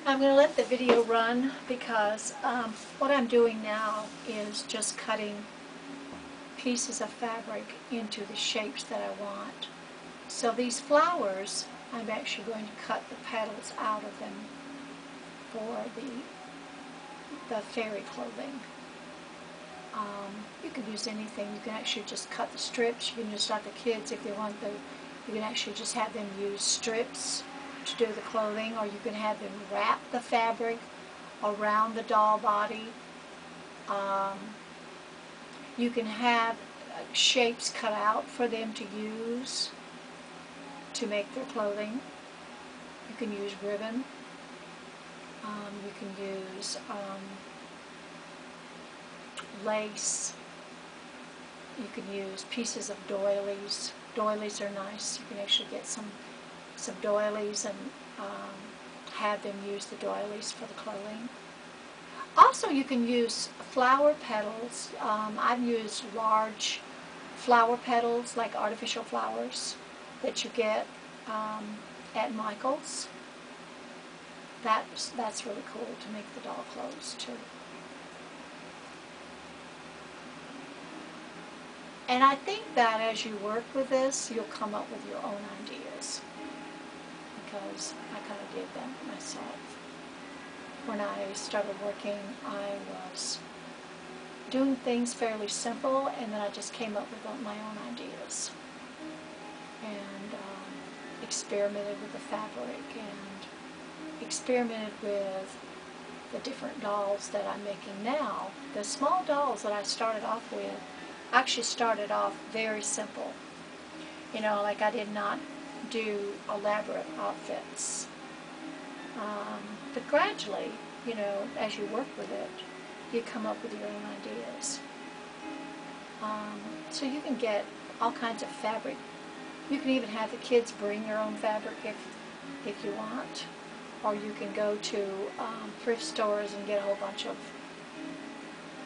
I'm going to let the video run because what I'm doing now is just cutting pieces of fabric into the shapes that I want. So these flowers, I'm actually going to cut the petals out of them for the fairy clothing. You can use anything. You can actually just cut the strips. You can just have the kids, if they want the, you can actually just have them use strips to do the clothing, or you can have them wrap the fabric around the doll body. You can have shapes cut out for them to use to make their clothing. You can use ribbon. You can use lace. You can use pieces of doilies. Doilies are nice. You can actually get some doilies and have them use the doilies for the clothing. Also, you can use flower petals. I've used large flower petals, like artificial flowers that you get at Michael's. That's really cool to make the doll clothes too. And I think that as you work with this, you'll come up with your own ideas, because I kind of did that myself. When I started working, I was doing things fairly simple, and then I just came up with my own ideas and experimented with the fabric and experimented with the different dolls that I'm making now. The small dolls that I started off with actually started off very simple. You know, like I did not do elaborate outfits. But gradually, you know, as you work with it, you come up with your own ideas. So you can get all kinds of fabric. You can even have the kids bring their own fabric if you want. Or you can go to thrift stores and get a whole bunch of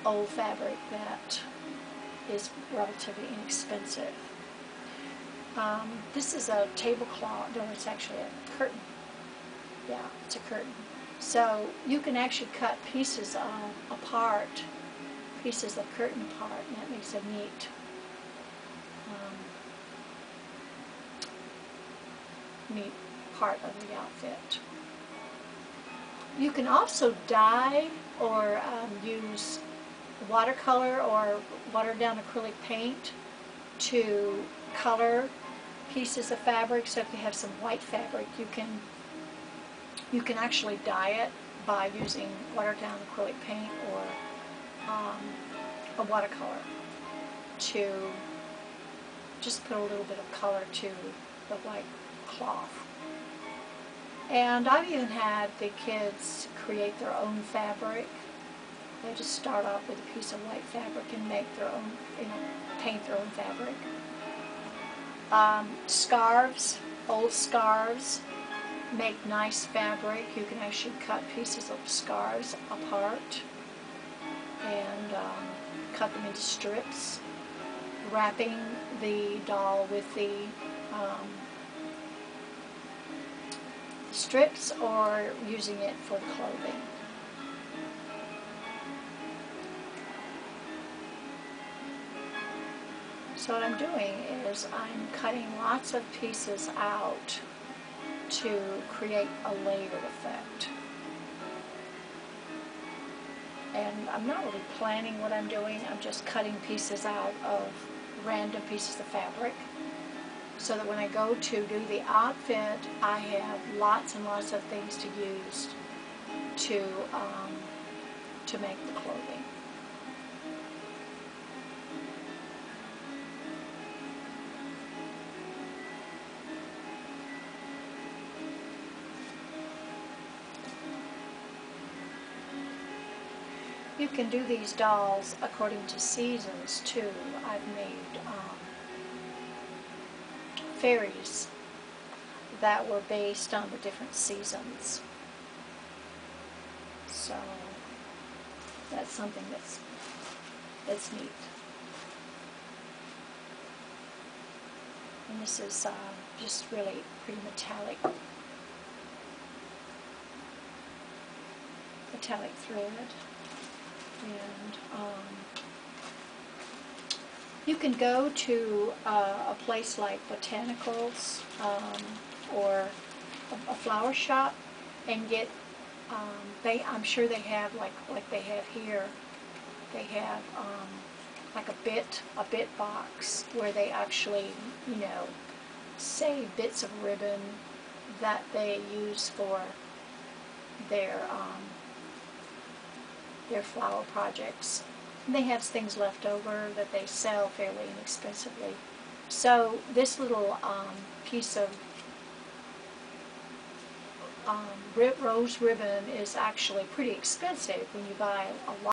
old fabric that is relatively inexpensive. This is a tablecloth. No, it's actually a curtain. Yeah, it's a curtain. So you can actually cut pieces apart, pieces of curtain apart, and that makes a neat neat part of the outfit. You can also dye or use watercolor or watered down acrylic paint to color pieces of fabric. So if you have some white fabric, you can actually dye it by using watered down acrylic paint or a watercolor to just put a little bit of color to the white cloth. And I've even had the kids create their own fabric. They just start off with a piece of white fabric and make their own, you know, paint their own fabric. Scarves, old scarves, make nice fabric. You can actually cut pieces of scarves apart and cut them into strips, wrapping the doll with the strips or using it for the clothing. So what I'm doing is I'm cutting lots of pieces out to create a layered effect. And I'm not really planning what I'm doing. I'm just cutting pieces out of random pieces of fabric, so that when I go to do the outfit, I have lots and lots of things to use to make the clothing. You can do these dolls according to seasons too. I've made fairies that were based on the different seasons. So that's something that's neat. And this is just really pretty metallic. metallic thread. And you can go to a place like Botanicals or a flower shop and get, I'm sure they have, like they have here, they have like a bit box where they actually, you know, save bits of ribbon that they use for their flower projects. And they have things left over that they sell fairly inexpensively. So this little piece of rose ribbon is actually pretty expensive when you buy a lot.